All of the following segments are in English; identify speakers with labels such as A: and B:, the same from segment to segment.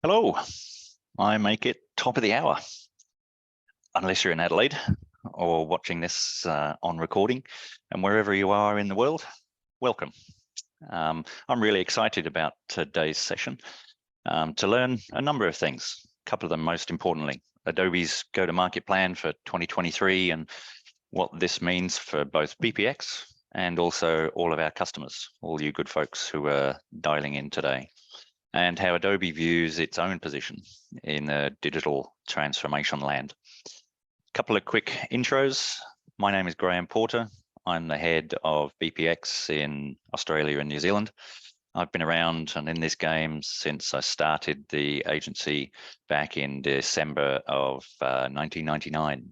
A: Hello, I make it top of the hour, unless you're in Adelaide or watching this on recording, and wherever you are in the world, welcome. I'm really excited about today's session to learn a number of things, a couple of them most importantly, Adobe's go-to-market plan for 2023 and what this means for both BPX and also all of our customers, all you good folks who are dialing in today, and how Adobe views its own position in the digital transformation land. A couple of quick intros. My name is Graham Porter. I'm the head of BPX in Australia and New Zealand. I've been around and in this game since I started the agency back in December of 1999.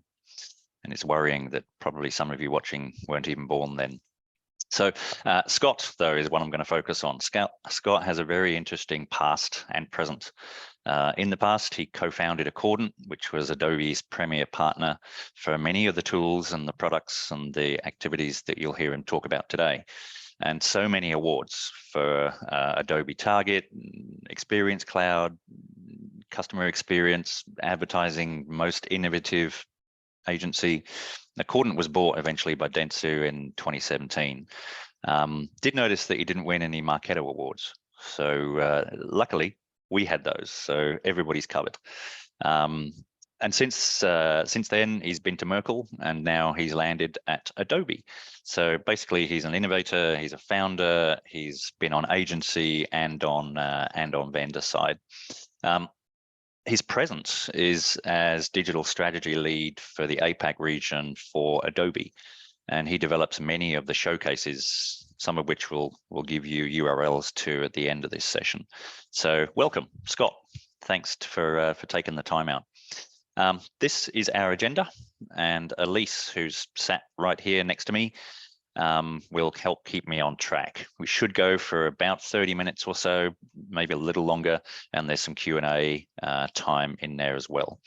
A: And it's worrying that probably some of you watching weren't even born then. So Scott, though, is what I'm going to focus on. Scott has a very interesting past and present. In the past, he co-founded Accordant, which was Adobe's premier partner for many of the tools and the products and the activities that you'll hear him talk about today. And so many awards for Adobe Target, Experience Cloud, Customer Experience, Advertising, Most Innovative Agency. Accordant was bought eventually by Dentsu in 2017. Did notice that he didn't win any Marketo awards. So luckily we had those, so everybody's covered. And since then, he's been to Merkle and now he's landed at Adobe. So basically he's an innovator, he's a founder, he's been on agency and on vendor side. His presence is as digital strategy lead for the APAC region for Adobe, and he develops many of the showcases, some of which we'll give you URLs to at the end of this session. So welcome, Scott. Thanks for taking the time out. This is our agenda, and Elise, who's sat right here next to me, will help keep me on track. We should go for about 30 minutes or so, maybe a little longer, and there's some Q&A time in there as well.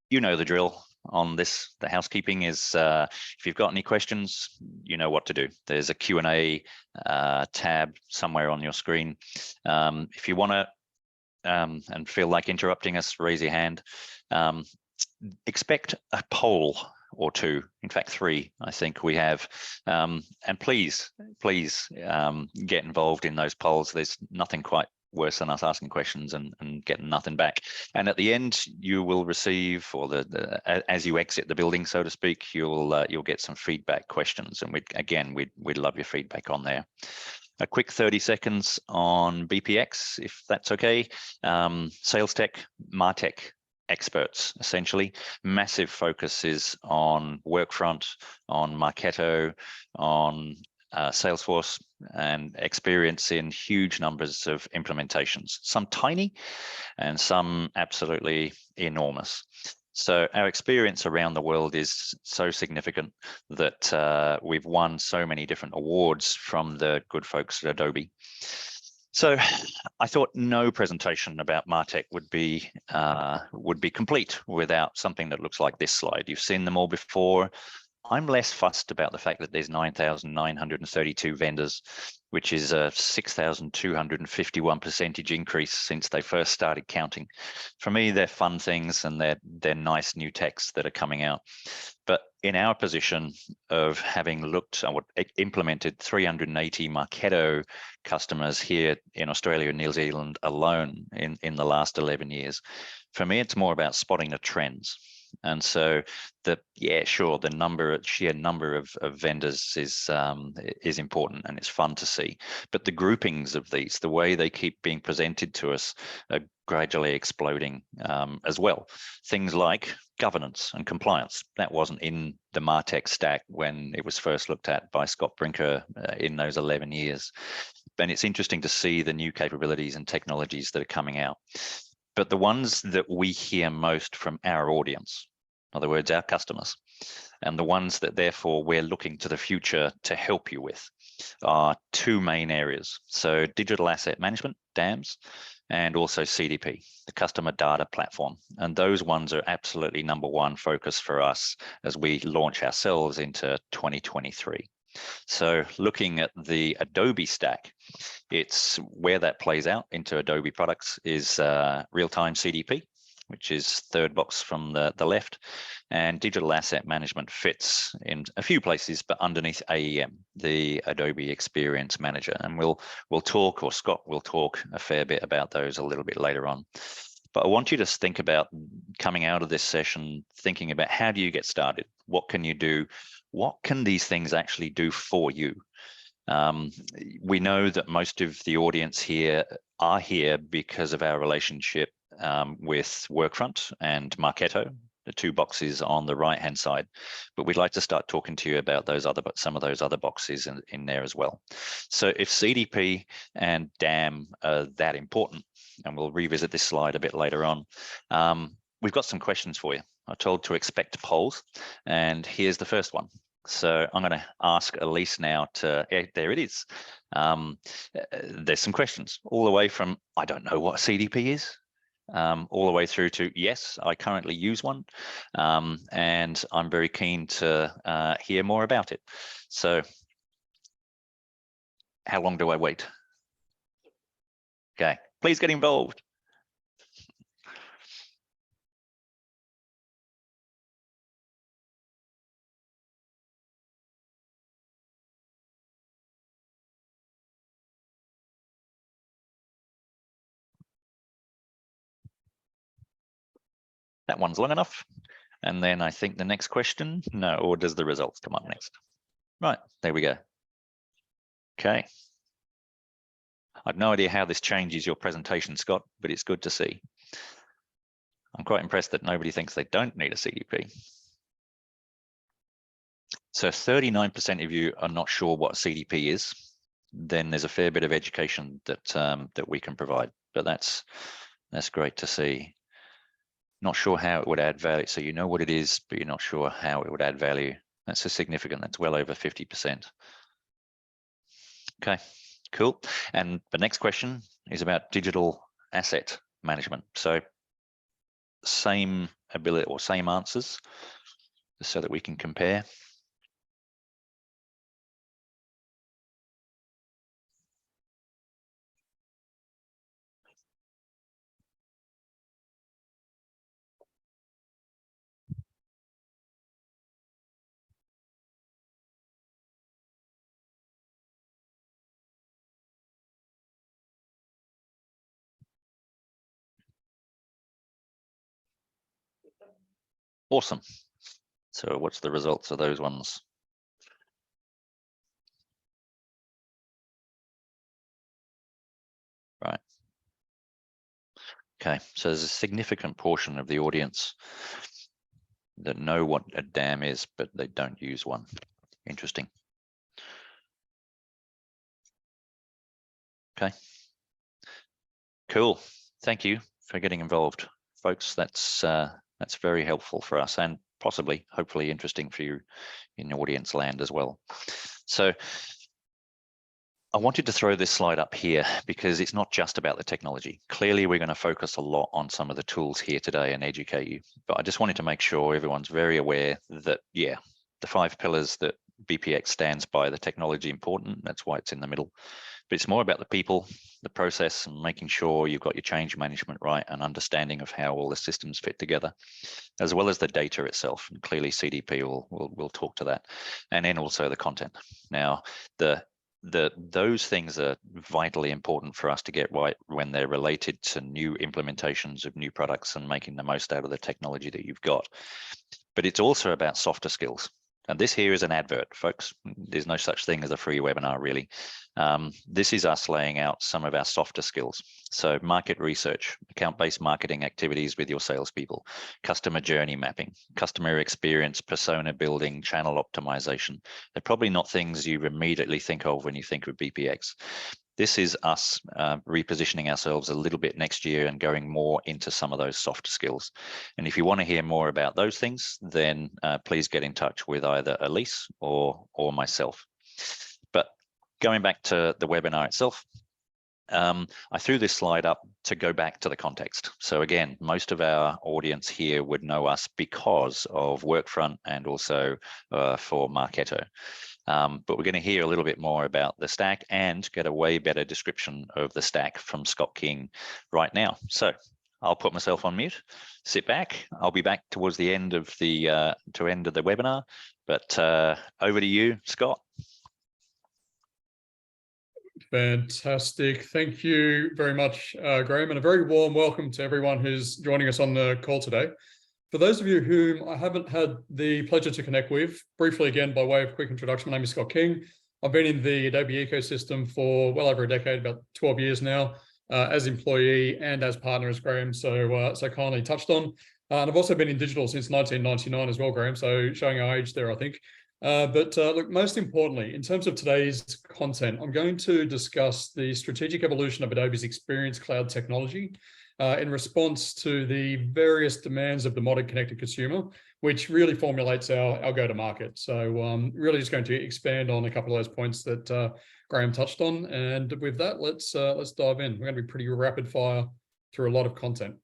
A: You know the drill on this. The housekeeping is, if you've got any questions, you know what to do. There's a Q&A tab somewhere on your screen. If you want to and feel like interrupting us, raise your hand. Expect a poll or two, in fact 3 I think we have, and please get involved in those polls. There's nothing quite worse than us asking questions and getting nothing back. And at the end you will receive, or as you exit the building, so to speak, you'll get some feedback questions, and we'd love your feedback on there. A quick 30 seconds on BPX, if that's okay. Sales tech, MarTech experts, essentially. Massive focus is on Workfront, on Marketo, on Salesforce, and experience in huge numbers of implementations, some tiny and some absolutely enormous. So our experience around the world is so significant that we've won so many different awards from the good folks at Adobe. So I thought no presentation about MarTech would be complete without something that looks like this slide. You've seen them all before. I'm less fussed about the fact that there's 9,932 vendors, which is a 6,251% increase since they first started counting. For me, they're fun things and they're nice new techs that are coming out. But in our position of having looked or implemented 380 Marketo customers here in Australia and New Zealand alone in the last 11 years, for me, it's more about spotting the trends. And so the sheer number of vendors is important, and it's fun to see. But the groupings of these, the way they keep being presented to us, are gradually exploding as well. Things like governance and compliance. That wasn't in the MarTech stack when it was first looked at by Scott Brinker in those 11 years. And it's interesting to see the new capabilities and technologies that are coming out. But the ones that we hear most from our audience, in other words, our customers, and the ones that therefore we're looking to the future to help you with, are 2 main areas. So digital asset management, DAMS, and also CDP, the customer data platform. And those ones are absolutely #1 focus for us as we launch ourselves into 2023. So looking at the Adobe stack, it's where that plays out into Adobe products is real-time CDP, which is third box from the left, and digital asset management fits in a few places, but underneath AEM, the Adobe Experience Manager. And we'll talk, or Scott will talk a fair bit about those a little bit later on. But I want you to think about coming out of this session, thinking about how do you get started? What can you do? What can these things actually do for you? We know that most of the audience here are here because of our relationship with Workfront and Marketo, the two boxes on the right-hand side. But we'd like to start talking to you about those other, but some of those other boxes in there as well. So if CDP and DAM are that important, and we'll revisit this slide a bit later on, we've got some questions for you. I'm told to expect polls, and here's the first one. So I'm going to ask Elise now to, there it is. There's some questions all the way from, I don't know what a CDP is, all the way through to, yes, I currently use one, and I'm very keen to hear more about it. So how long do I wait? Okay, please get involved. That one's long enough. And then I think the next question, no, or does the results come up next? Right, there we go. Okay. I've no idea how this changes your presentation, Scott, but it's good to see. I'm quite impressed that nobody thinks they don't need a CDP. So 39% of you are not sure what a CDP is. Then there's a fair bit of education that that we can provide, but that's great to see. Not sure how it would add value. So you know what it is, but you're not sure how it would add value. That's a significant, that's well over 50%. Okay, cool. And the next question is about digital asset management. So same ability or same answers, so that we can compare. Awesome. So what's the results of those ones? Right. Okay, so there's a significant portion of the audience that know what a DAM is, but they don't use one. Interesting. Okay. Cool. Thank you for getting involved, folks. That's very helpful for us, and possibly, hopefully, interesting for you in audience land as well. So I wanted to throw this slide up here because it's not just about the technology. Clearly, we're going to focus a lot on some of the tools here today and educate you. But I just wanted to make sure everyone's very aware that, yeah, the 5 pillars that BPX stands by, the technology important, that's why it's in the middle. But it's more about the people, the process, and making sure you've got your change management right and understanding of how all the systems fit together, as well as the data itself. And clearly CDP will talk to that. And then also the content. Now, those things are vitally important for us to get right when they're related to new implementations of new products and making the most out of the technology that you've got. But it's also about softer skills. And this here is an advert, folks. There's no such thing as a free webinar, really. This is us laying out some of our softer skills. So market research, account-based marketing activities with your salespeople, customer journey mapping, customer experience, persona building, channel optimization. They're probably not things you immediately think of when you think of BPX. This is us repositioning ourselves a little bit next year and going more into some of those softer skills. And if you want to hear more about those things, then please get in touch with either Elise or myself. But going back to the webinar itself, I threw this slide up to go back to the context. So again, most of our audience here would know us because of Workfront and also for Marketo. But we're going to hear a little bit more about the stack and get a way better description of the stack from Scott King right now. So I'll put myself on mute, sit back. I'll be back towards the end of the webinar, but over to you, Scott.
B: Fantastic. Thank you very much, Graham, and a very warm welcome to everyone who's joining us on the call today. For those of you whom I haven't had the pleasure to connect with, briefly again, by way of quick introduction, my name is Scott King. I've been in the Adobe ecosystem for well over a decade, about 12 years now, as employee and as partner, as Graham so kindly touched on. And I've also been in digital since 1999 as well, Graham, so showing our age there, I think. Look, most importantly, in terms of today's content, I'm going to discuss the strategic evolution of Adobe's Experience Cloud technology in response to the various demands of the modern connected consumer, which really formulates our go-to-market. So really just going to expand on a couple of those points that Graham touched on. And with that, let's dive in. We're going to be pretty rapid fire through a lot of content.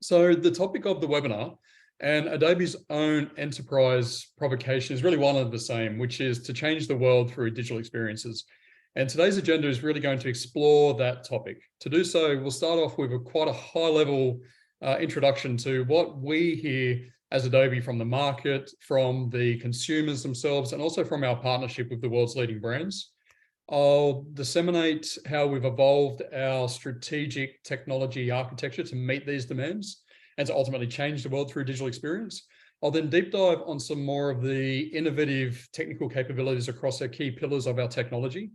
B: So the topic of the webinar and Adobe's own enterprise provocation is really one and the same, which is to change the world through digital experiences. And today's agenda is really going to explore that topic. To do so, we'll start off with quite a high-level introduction to what we hear as Adobe from the market, from the consumers themselves, and also from our partnership with the world's leading brands. I'll disseminate how we've evolved our strategic technology architecture to meet these demands and to ultimately change the world through digital experience. I'll then deep dive on some more of the innovative technical capabilities across our key pillars of our technology.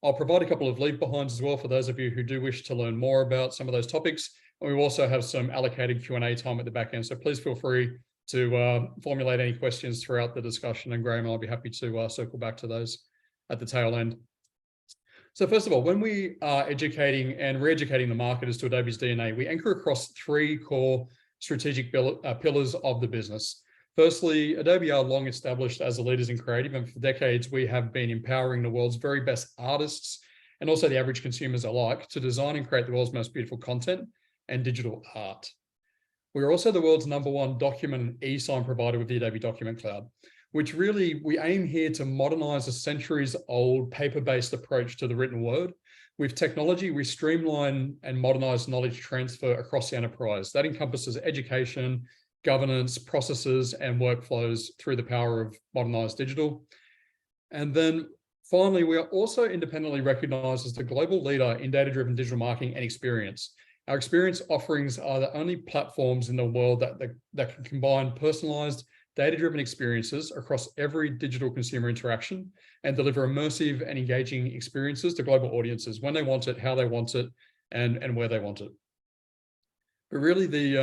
B: I'll provide a couple of leave behinds as well for those of you who do wish to learn more about some of those topics. And we also have some allocated Q&A time at the back end. So please feel free to formulate any questions throughout the discussion. And Graham, I'll be happy to circle back to those at the tail end. So first of all, when we are educating and re-educating the market as to Adobe's DNA, we anchor across three core strategic pillars of the business. Firstly, Adobe are long established as the leaders in creative, and for decades, we have been empowering the world's very best artists and also the average consumers alike to design and create the world's most beautiful content and digital art. We are also the world's #1 document and e-sign provider with the Adobe Document Cloud, which really we aim here to modernize a centuries-old paper-based approach to the written word. With technology, we streamline and modernize knowledge transfer across the enterprise. That encompasses education, governance, processes, and workflows through the power of modernized digital. And then finally, we are also independently recognized as the global leader in data-driven digital marketing and experience. Our experience offerings are the only platforms in the world that can combine personalized data-driven experiences across every digital consumer interaction and deliver immersive and engaging experiences to global audiences when they want it, how they want it, and where they want it. But really,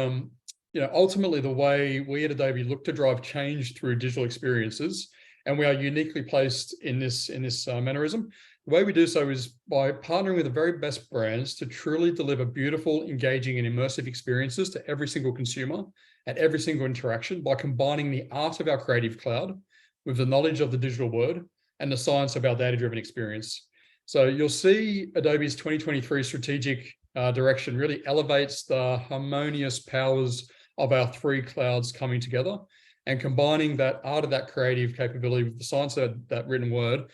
B: ultimately the way we at Adobe look to drive change through digital experiences, and we are uniquely placed in this mannerism. The way we do so is by partnering with the very best brands to truly deliver beautiful, engaging, and immersive experiences to every single consumer at every single interaction by combining the art of our Creative Cloud with the knowledge of the digital word and the science of our data-driven experience. So you'll see Adobe's 2023 strategic direction really elevates the harmonious powers of our three clouds coming together and combining that art of that creative capability with the science of that written word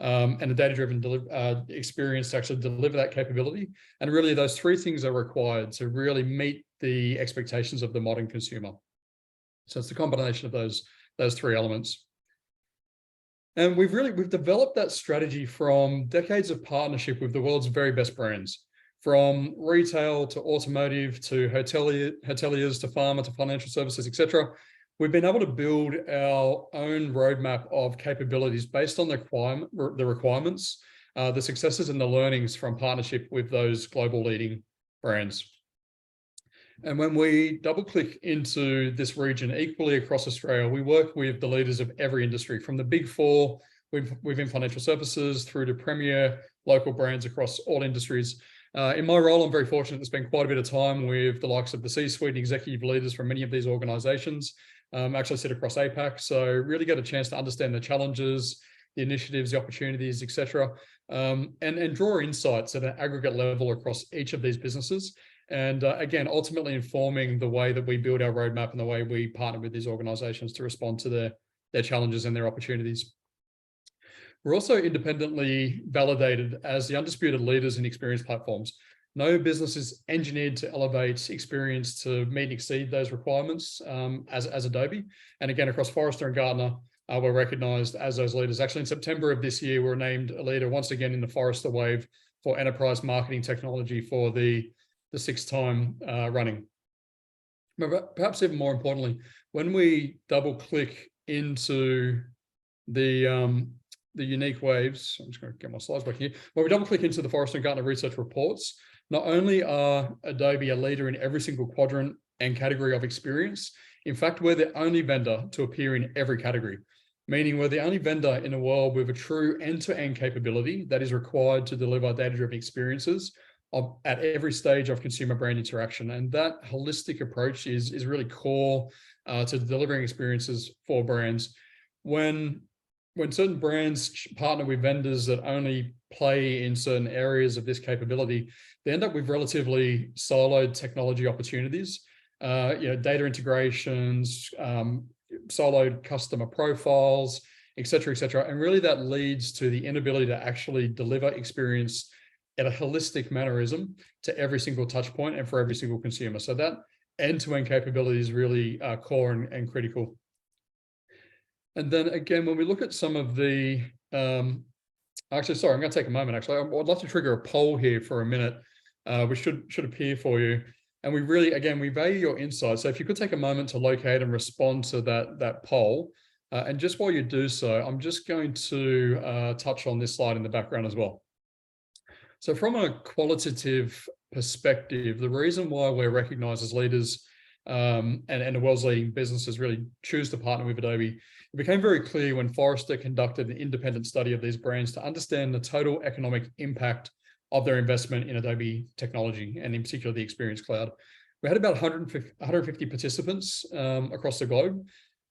B: and the data-driven experience to actually deliver that capability. And really those three things are required to really meet the expectations of the modern consumer. So it's the combination of those three elements. And we've developed that strategy from decades of partnership with the world's very best brands, from retail to automotive to hoteliers to pharma to financial services, etc. We've been able to build our own roadmap of capabilities based on the requirements, the successes and the learnings from partnership with those global leading brands. And when we double click into this region equally across Australia, we work with the leaders of every industry, from the big four within financial services through to premier local brands across all industries. In my role, I'm very fortunate to spend quite a bit of time with the likes of the C-suite and executive leaders from many of these organizations. Actually sit across APAC, so really get a chance to understand the challenges, the initiatives, the opportunities, etc., and draw insights at an aggregate level across each of these businesses. And again, ultimately informing the way that we build our roadmap and the way we partner with these organizations to respond to their challenges and their opportunities. We're also independently validated as the undisputed leaders in experience platforms. No business is engineered to elevate experience to meet and exceed those requirements as Adobe. And again, across Forrester and Gartner, we're recognized as those leaders. Actually, in September of this year, we were named a leader once again in the Forrester Wave for enterprise marketing technology for the sixth time running. But perhaps even more importantly, when we double click into the unique waves, I'm just going to get my slides back here. When we double click into the Forrester and Gartner research reports, not only are Adobe a leader in every single quadrant and category of experience, in fact, we're the only vendor to appear in every category, meaning we're the only vendor in the world with a true end-to-end capability that is required to deliver data-driven experiences at every stage of consumer brand interaction. And that holistic approach is really core to delivering experiences for brands. When certain brands partner with vendors that only play in certain areas of this capability, they end up with relatively siloed technology opportunities, data integrations, siloed customer profiles, et cetera, and really that leads to the inability to actually deliver experience at a holistic mannerism to every single touch point and for every single consumer. So that end-to-end capability is really core and critical. And then again, when we look at some of the, actually, sorry, I'm going to take a moment. Actually, I'd like to trigger a poll here for a minute, which should appear for you. And we really, again, we value your insights. So if you could take a moment to locate and respond to that poll. And just while you do so, I'm just going to touch on this slide in the background as well. So from a qualitative perspective, the reason why we're recognized as leaders and the world's leading businesses really choose to partner with Adobe, it became very clear when Forrester conducted an independent study of these brands to understand the total economic impact of their investment in Adobe technology, and in particular, the Experience Cloud. We had about 150 participants across the globe.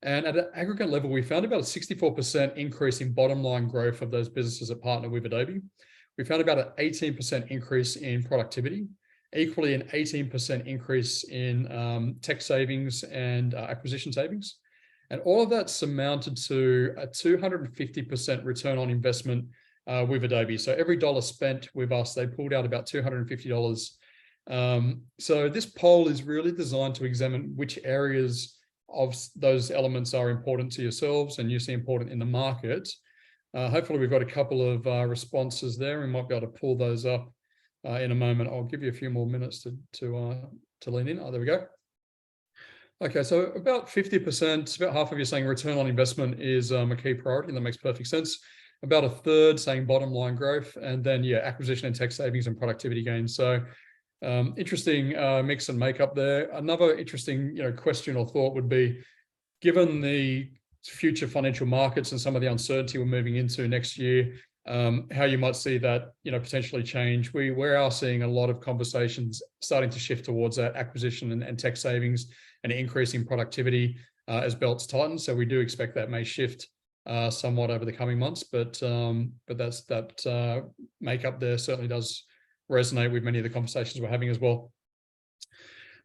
B: And at an aggregate level, we found about a 64% increase in bottom line growth of those businesses that partner with Adobe. We found about an 18% increase in productivity, equally an 18% increase in tech savings and acquisition savings. And all of that surmounted to a 250% return on investment with Adobe. So every dollar spent with us, they pulled out about $250. So this poll is really designed to examine which areas of those elements are important to yourselves and you see important in the market. Hopefully we've got a couple of responses there. We might be able to pull those up in a moment. I'll give you a few more minutes to lean in. Oh, there we go. Okay, so about 50%, about half of you saying return on investment is a key priority, and that makes perfect sense. About a third saying bottom line growth, and then acquisition and tech savings and productivity gains. So interesting mix and makeup there. Another interesting question or thought would be, given the future financial markets and some of the uncertainty we're moving into next year, how you might see that potentially change. We are seeing a lot of conversations starting to shift towards that acquisition and tech savings and increasing productivity as belts tighten. So we do expect that may shift somewhat over the coming months, but that makeup there certainly does resonate with many of the conversations we're having as well.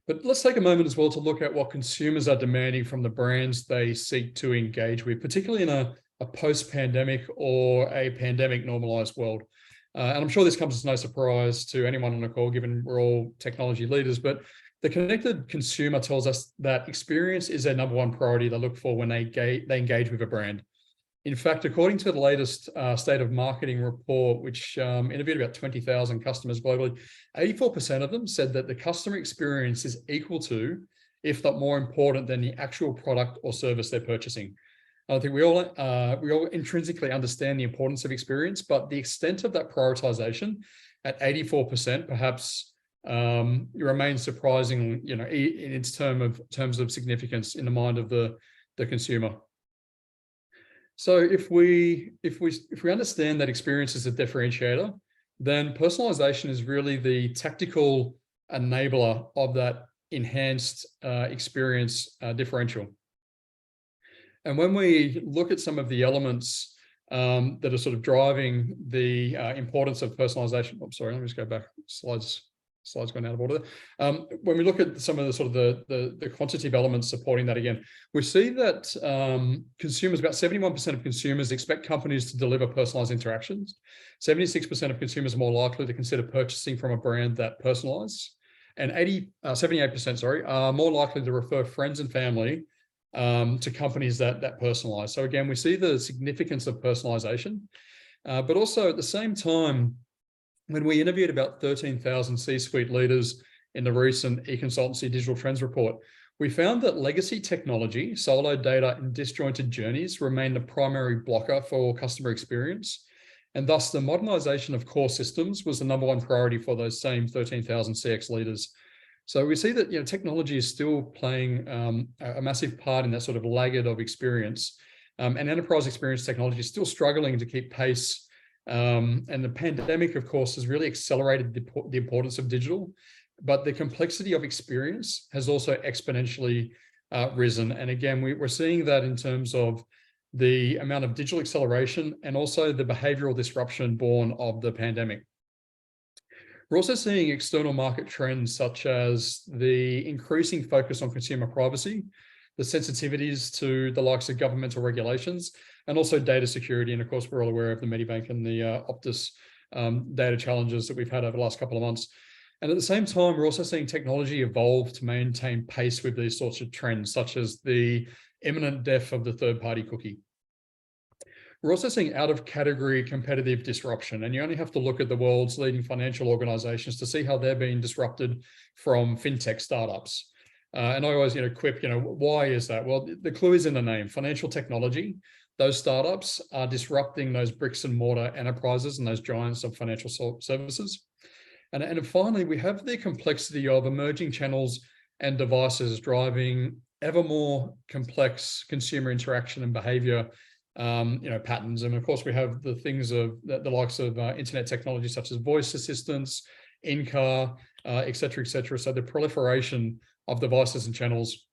B: But let's take a moment as well to look at what consumers are demanding from the brands they seek to engage with, particularly in a post-pandemic or a pandemic normalized world. And I'm sure this comes as no surprise to anyone on the call, given we're all technology leaders, but the connected consumer tells us that experience is their number one priority they look for when they engage with a brand. In fact, according to the latest State of Marketing report, which interviewed about 20,000 customers globally, 84% of them said that the customer experience is equal to, if not more important than, the actual product or service they're purchasing. I think we all intrinsically understand the importance of experience, but the extent of that prioritization at 84% perhaps remains surprising, in its terms of significance in the mind of the consumer. So if we understand that experience is a differentiator, then personalization is really the tactical enabler of that enhanced experience differential. And when we look at some of the elements that are sort of driving the importance of personalization, I'm sorry, let me just go back slides Slides going out of order. When we look at some of the sort of the quantitative elements supporting that, again, we see that consumers, about 71% of consumers expect companies to deliver personalized interactions. 76% of consumers are more likely to consider purchasing from a brand that personalizes. And 78%, sorry, are more likely to refer friends and family to companies that personalize. So again, we see the significance of personalization, but also at the same time, when we interviewed about 13,000 C-suite leaders in the recent e-consultancy digital trends report, we found that legacy technology, siloed data, and disjointed journeys remain the primary blocker for customer experience. And thus the modernization of core systems was the #1 priority for those same 13,000 CX leaders. So we see that, you know, technology is still playing a massive part in that sort of laggard of experience. And enterprise experience technology is still struggling to keep pace. And the pandemic, of course, has really accelerated the importance of digital, but the complexity of experience has also exponentially risen. And again, we're seeing that in terms of the amount of digital acceleration and also the behavioral disruption born of the pandemic. We're also seeing external market trends such as the increasing focus on consumer privacy, the sensitivities to the likes of governmental regulations, and also data security. And of course, we're all aware of the Medibank and the Optus data challenges that we've had over the last couple of months. And at the same time, we're also seeing technology evolve to maintain pace with these sorts of trends, such as the imminent death of the third-party cookie. We're also seeing out-of-category competitive disruption, and you only have to look at the world's leading financial organizations to see how they're being disrupted from fintech startups. And I always, quip, why is that? Well, the clue is in the name. Financial technology, those startups are disrupting those bricks and mortar enterprises and those giants of financial services. And finally, we have the complexity of emerging channels and devices driving ever more complex consumer interaction and behavior patterns. And of course, we have the things of the likes of internet technology, such as voice assistants, in-car, et cetera, et cetera. So the proliferation of devices and channels.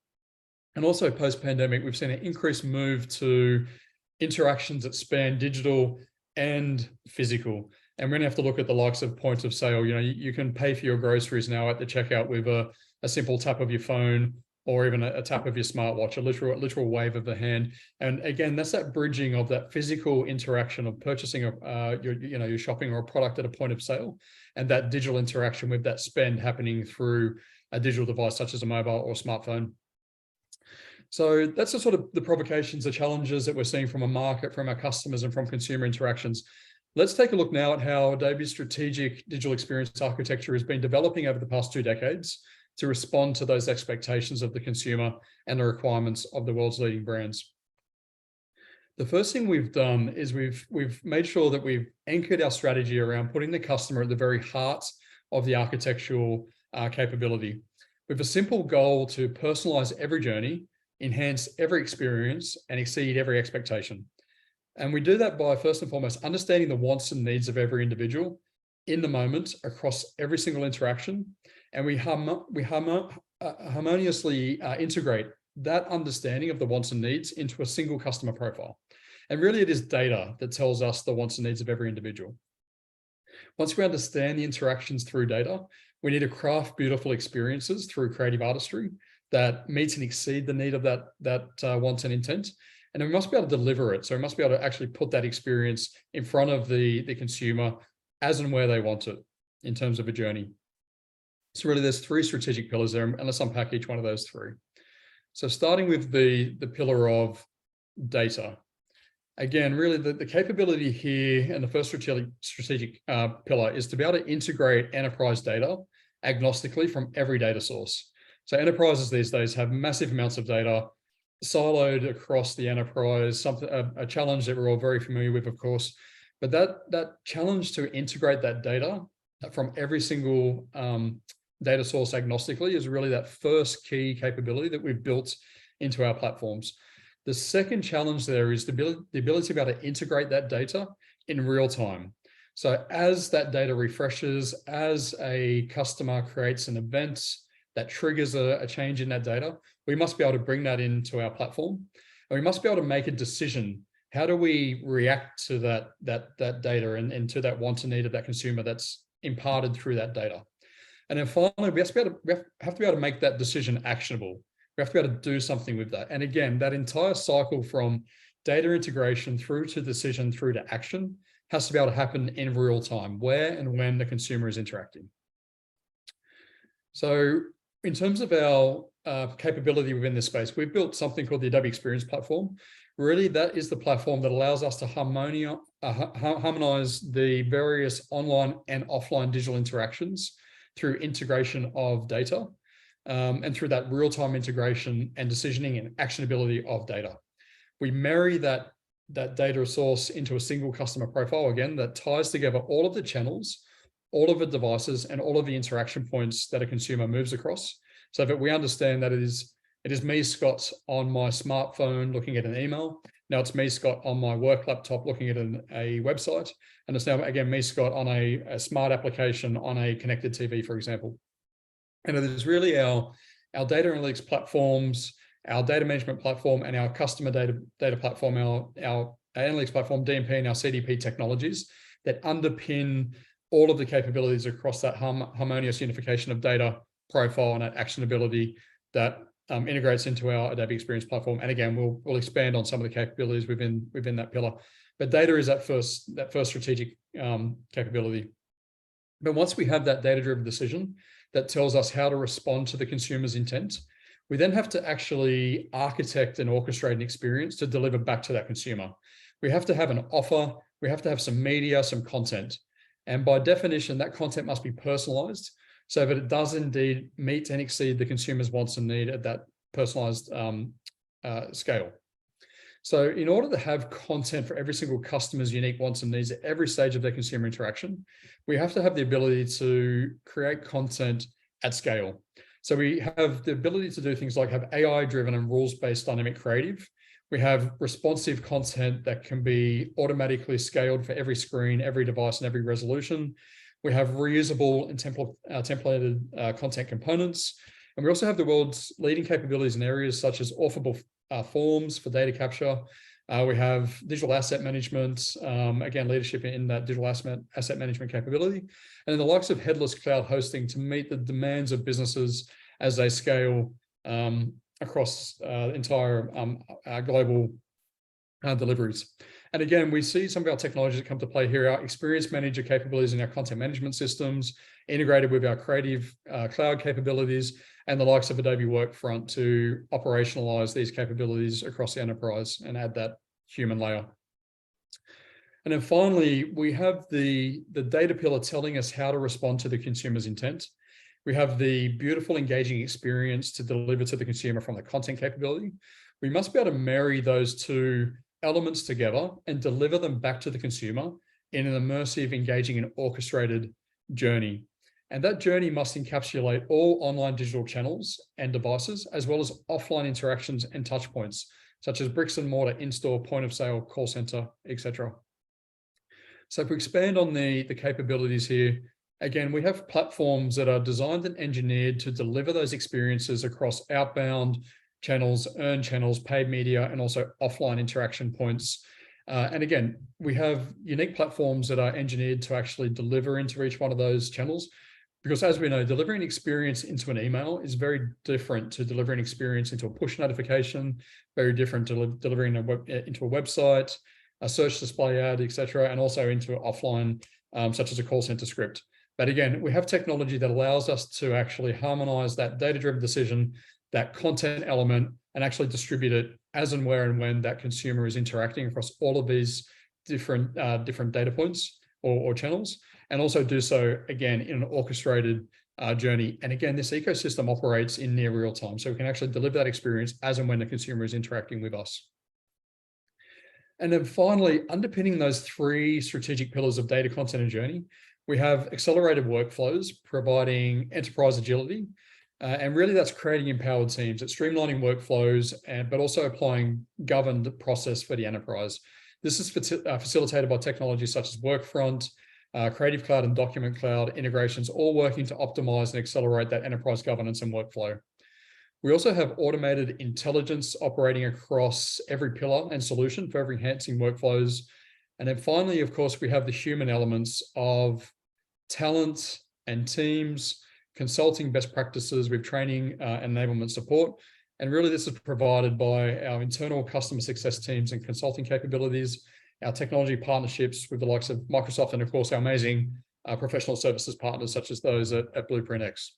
B: And also post-pandemic, we've seen an increased move to interactions that span digital and physical. And we're gonna have to look at the likes of point of sale. You can pay for your groceries now at the checkout with a simple tap of your phone, or even a tap of your smartwatch, a literal wave of the hand. And again, that's that bridging of that physical interaction of purchasing your shopping or a product at a point of sale, and that digital interaction with that spend happening through a digital device such as a mobile or smartphone. So that's the sort of the provocations, the challenges that we're seeing from a market, from our customers, and from consumer interactions. Let's take a look now at how Adobe's strategic digital experience architecture has been developing over the past 2 decades to respond to those expectations of the consumer and the requirements of the world's leading brands. The first thing we've done is we've made sure that we've anchored our strategy around putting the customer at the very heart of the architectural capability, with a simple goal to personalize every journey, enhance every experience, and exceed every expectation. And we do that by, first and foremost, understanding the wants and needs of every individual in the moment across every single interaction. And we harmoniously integrate that understanding of the wants and needs into a single customer profile. And really, it is data that tells us the wants and needs of every individual. Once we understand the interactions through data, we need to craft beautiful experiences through creative artistry that meets and exceed the need of that want and intent. And then we must be able to deliver it. So we must be able to actually put that experience in front of the consumer as and where they want it in terms of a journey. So really, there's 3 strategic pillars there, and let's unpack each one of those 3. So starting with the pillar of data. Again, really the capability here, and the first strategic pillar, is to be able to integrate enterprise data agnostically from every data source. So enterprises these days have massive amounts of data siloed across the enterprise, a challenge that we're all very familiar with, of course. But that challenge to integrate that data from every single data source agnostically is really that first key capability that we've built into our platforms. The second challenge there is the ability to be able to integrate that data in real time. So as that data refreshes, as a customer creates an event that triggers a change in that data, we must be able to bring that into our platform, and we must be able to make a decision. How do we react to that data and to that want and need of that consumer that's imparted through that data? And then finally, we have to be able to make that decision actionable. We have to be able to do something with that. And again, that entire cycle from data integration through to decision through to action has to be able to happen in real time, where and when the consumer is interacting. So in terms of our capability within this space, we've built something called the Adobe Experience Platform. Really, that is the platform that allows us to harmonize the various online and offline digital interactions through integration of data, and through that real-time integration and decisioning and actionability of data. We marry that data source into a single customer profile, again, that ties together all of the channels, all of the devices, and all of the interaction points that a consumer moves across, so that we understand that it is me, Scott, on my smartphone looking at an email. Now it's me, Scott, on my work laptop looking at a website. And it's now, again, me, Scott, on a smart application on a connected TV, for example. And it is really our data analytics platforms, our data management platform, and our customer data platform, our analytics platform, DMP, and our CDP technologies that underpin all of the capabilities across that harmonious unification of data profile and that actionability that integrates into our Adobe Experience Platform. And again, we'll expand on some of the capabilities within that pillar. But data is that first strategic capability. But once we have that data-driven decision that tells us how to respond to the consumer's intent, we then have to actually architect and orchestrate an experience to deliver back to that consumer. We have to have an offer, we have to have some media, some content. And by definition, that content must be personalized so that it does indeed meet and exceed the consumer's wants and need at that personalized scale. So in order to have content for every single customer's unique wants and needs at every stage of their consumer interaction, we have to have the ability to create content at scale. So we have the ability to do things like have AI-driven and rules-based dynamic creative. We have responsive content that can be automatically scaled for every screen, every device, and every resolution. We have reusable and templated content components. And we also have the world's leading capabilities in areas such as authourable forms for data capture. We have digital asset management, again, leadership in that digital asset management capability, and then the likes of headless cloud hosting to meet the demands of businesses as they scale across entire global deliveries. And again, we see some of our technologies that come to play here, our experience manager capabilities in our content management systems, integrated with our creative cloud capabilities, and the likes of Adobe Workfront to operationalize these capabilities across the enterprise and add that human layer. And then finally, we have the data pillar telling us how to respond to the consumer's intent. We have the beautiful, engaging experience to deliver to the consumer from the content capability. We must be able to marry those two elements together and deliver them back to the consumer in an immersive, engaging, and orchestrated journey. And that journey must encapsulate all online digital channels and devices, as well as offline interactions and touch points, such as bricks and mortar, in-store, point of sale, call center, etc. So if we expand on the capabilities here, again, we have platforms that are designed and engineered to deliver those experiences across outbound channels, earned channels, paid media, and also offline interaction points. And again, we have unique platforms that are engineered to actually deliver into each one of those channels. Because as we know, delivering experience into an email is very different to delivering experience into a push notification, very different to delivering into a website, a search display ad, etc., and also into offline, such as a call center script. But again, we have technology that allows us to actually harmonize that data-driven decision, that content element, and actually distribute it as and where and when that consumer is interacting across all of these different data points or channels, and also do so, again, in an orchestrated journey. And again, this ecosystem operates in near real time, so we can actually deliver that experience as and when the consumer is interacting with us. And then finally, underpinning those three strategic pillars of data, content, and journey, we have accelerated workflows, providing enterprise agility. And really that's creating empowered teams. It's streamlining workflows, but also applying governed process for the enterprise. This is facilitated by technologies such as Workfront, Creative Cloud, and Document Cloud integrations, all working to optimize and accelerate that enterprise governance and workflow. We also have automated intelligence operating across every pillar and solution for every enhancing workflows. And then finally, of course, we have the human elements of talent and teams consulting, best practices, with training, enablement support. And really this is provided by our internal customer success teams and consulting capabilities, our technology partnerships with the likes of Microsoft, and of course our amazing professional services partners such as those at BluprintX.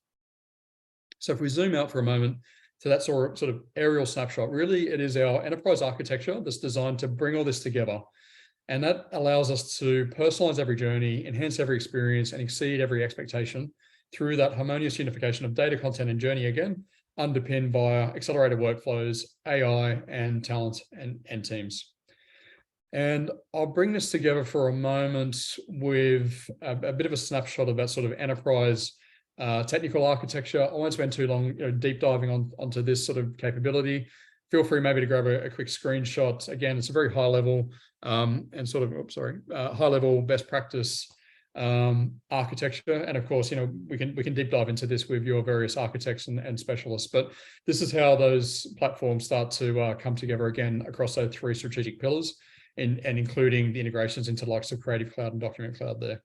B: So if we zoom out for a moment to that sort of aerial snapshot, really it is our enterprise architecture that's designed to bring all this together. And that allows us to personalize every journey, enhance every experience, and exceed every expectation through that harmonious unification of data, content, and journey, again, underpinned by accelerated workflows, AI, and talent and teams. And I'll bring this together for a moment with a bit of a snapshot of that sort of enterprise technical architecture. I won't spend too long deep diving onto this sort of capability. Feel free maybe to grab a quick screenshot. Again, it's a very high level and sort of, high level best practice architecture. And of course, we can deep dive into this with your various architects and specialists, but this is how those platforms start to come together again across those three strategic pillars, and including the integrations into the likes of Creative Cloud and Document Cloud there.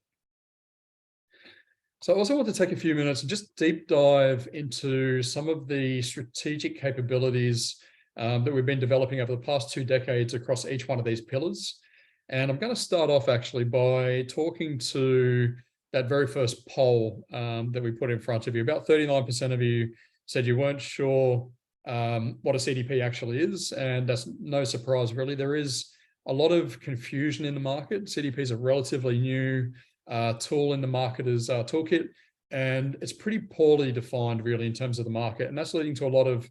B: So I also want to take a few minutes and just deep dive into some of the strategic capabilities that we've been developing over the past 2 decades across each one of these pillars. And I'm going to start off actually by talking to that very first poll that we put in front of you. About 39% of you said you weren't sure what a CDP actually is, and that's no surprise really. There is a lot of confusion in the market. CDP is a relatively new tool in the marketer's toolkit, and it's pretty poorly defined really in terms of the market, and that's leading to a lot of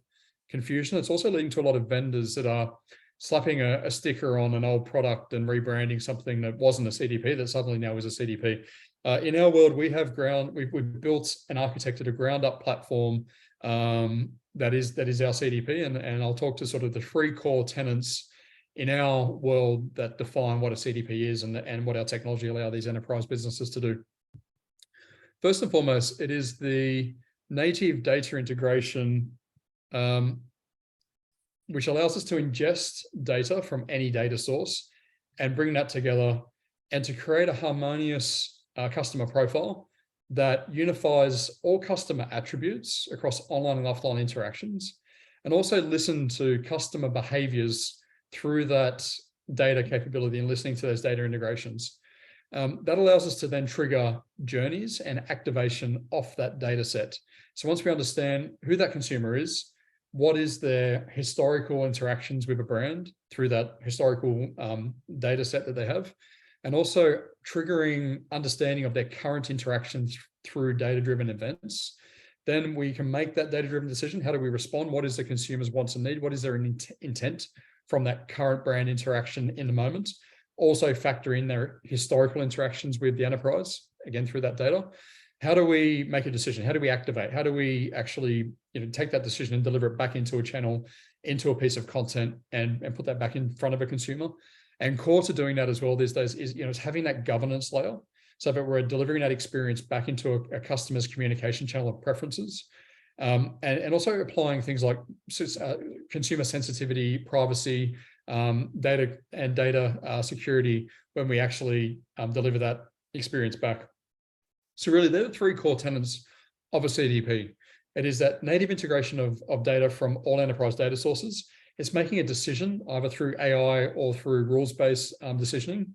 B: confusion. It's also leading to a lot of vendors that are slapping a sticker on an old product and rebranding something that wasn't a CDP that suddenly now is a CDP. In our world, we've built and architected a ground up platform that is our CDP, and I'll talk to sort of the 3 core tenets in our world that define what a CDP is and what our technology allow these enterprise businesses to do. First and foremost, it is the native data integration, which allows us to ingest data from any data source and bring that together and to create a harmonious customer profile that unifies all customer attributes across online and offline interactions, and also listen to customer behaviors through that data capability and listening to those data integrations. That allows us to then trigger journeys and activation off that data set. So once we understand who that consumer is, what is their historical interactions with a brand through that historical data set that they have, and also triggering understanding of their current interactions through data-driven events, then we can make that data-driven decision. How do we respond? What is the consumer's wants and need? What is their intent from that current brand interaction in the moment? Also factor in their historical interactions with the enterprise, again, through that data. How do we make a decision? How do we activate? How do we actually take that decision and deliver it back into a channel, into a piece of content, and put that back in front of a consumer? And core to doing that as well these days is having that governance layer, so that we're delivering that experience back into a customer's communication channel of preferences. And also applying things like consumer sensitivity, privacy, data security when we actually deliver that experience back. So really, there are 3 core tenets of a CDP. It is that native integration of data from all enterprise data sources. It's making a decision either through AI or through rules-based decisioning,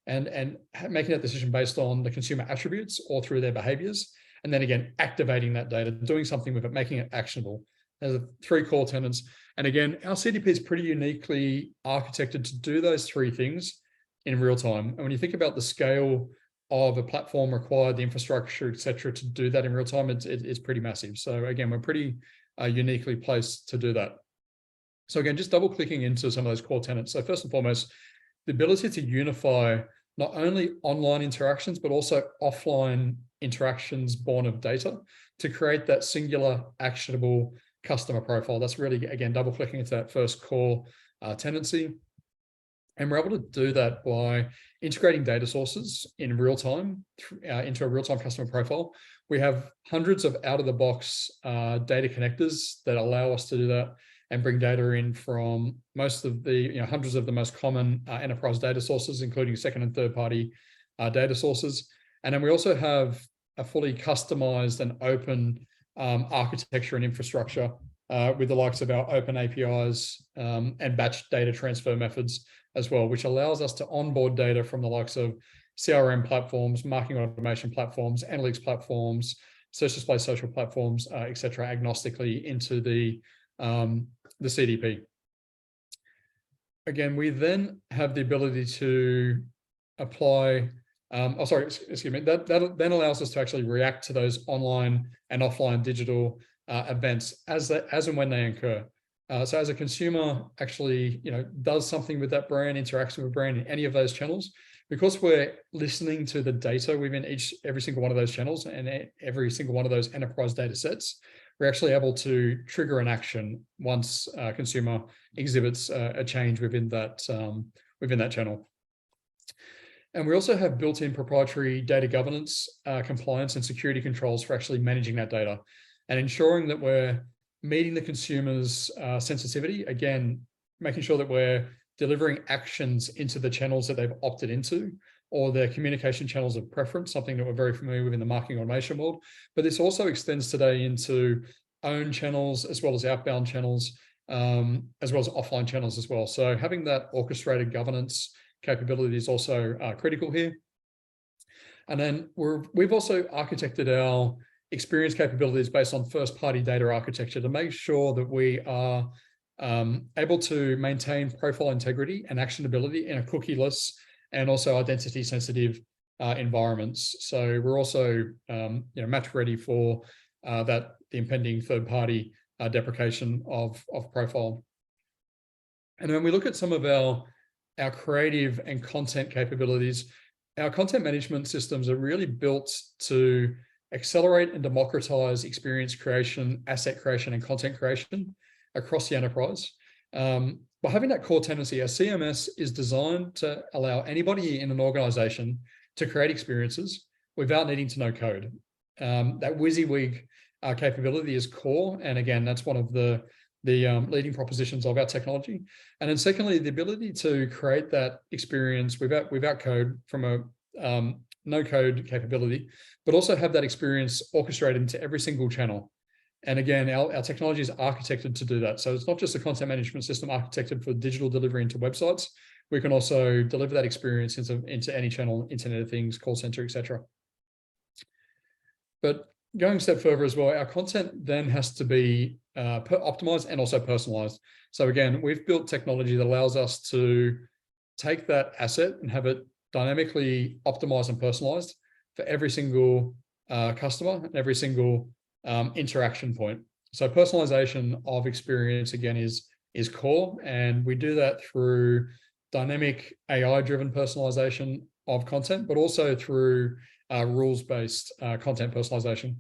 B: and making that decision based on the consumer attributes or through their behaviors. And then again, activating that data, doing something with it, making it actionable. There's the 3 core tenets. And again, our CDP is pretty uniquely architected to do those 3 things in real time. And when you think about the scale of a platform required, the infrastructure, et cetera, to do that in real time, it's pretty massive. So again, we're pretty uniquely placed to do that. So again, just double clicking into some of those core tenets. So first and foremost, the ability to unify not only online interactions, but also offline interactions born of data to create that singular actionable customer profile. That's really, again, double clicking into that first core tendency. And we're able to do that by integrating data sources in real time into a real-time customer profile. We have hundreds of out-of-the-box data connectors that allow us to do that and bring data in from most of the hundreds of the most common enterprise data sources, including second and third-party data sources. And then we also have a fully customized and open architecture and infrastructure with the likes of our open APIs and batch data transfer methods as well, which allows us to onboard data from the likes of CRM platforms, marketing automation platforms, analytics platforms, search display social platforms, etc., agnostically into the CDP. Again, we then have the ability to apply, excuse me, that then allows us to actually react to those online and offline digital events as and when they occur. So as a consumer actually, does something with that brand, interacts with a brand in any of those channels, because we're listening to the data within every single one of those channels and every single one of those enterprise data sets, we're actually able to trigger an action once a consumer exhibits a change within that channel. And we also have built-in proprietary data governance, compliance, and security controls for actually managing that data and ensuring that we're meeting the consumer's sensitivity. Again, making sure that we're delivering actions into the channels that they've opted into, or their communication channels of preference, something that we're very familiar with in the marketing automation world. But this also extends today into own channels, as well as outbound channels, as well as offline channels as well. So having that orchestrated governance capability is also critical here. And then we've also architected our experience capabilities based on first-party data architecture to make sure that we are able to maintain profile integrity and actionability in a cookieless and also identity-sensitive environments. So we're also match ready for the impending third-party deprecation of profile. And when we look at some of our creative and content capabilities, our content management systems are really built to accelerate and democratize experience creation, asset creation, and content creation across the enterprise. By having that core tendency, our CMS is designed to allow anybody in an organization to create experiences without needing to know code. That WYSIWYG capability is core, and again, that's one of the leading propositions of our technology. And then secondly, the ability to create that experience without code from a no code capability, but also have that experience orchestrated into every single channel. And again, our technology is architected to do that. So it's not just a content management system architected for digital delivery into websites. We can also deliver that experience into any channel, Internet of Things, call center, etc. But going a step further as well, our content then has to be optimized and also personalized. So again, we've built technology that allows us to take that asset and have it dynamically optimized and personalized for every single customer and every single interaction point. So personalization of experience, again, is core, and we do that through dynamic AI-driven personalization of content, but also through rules-based content personalization.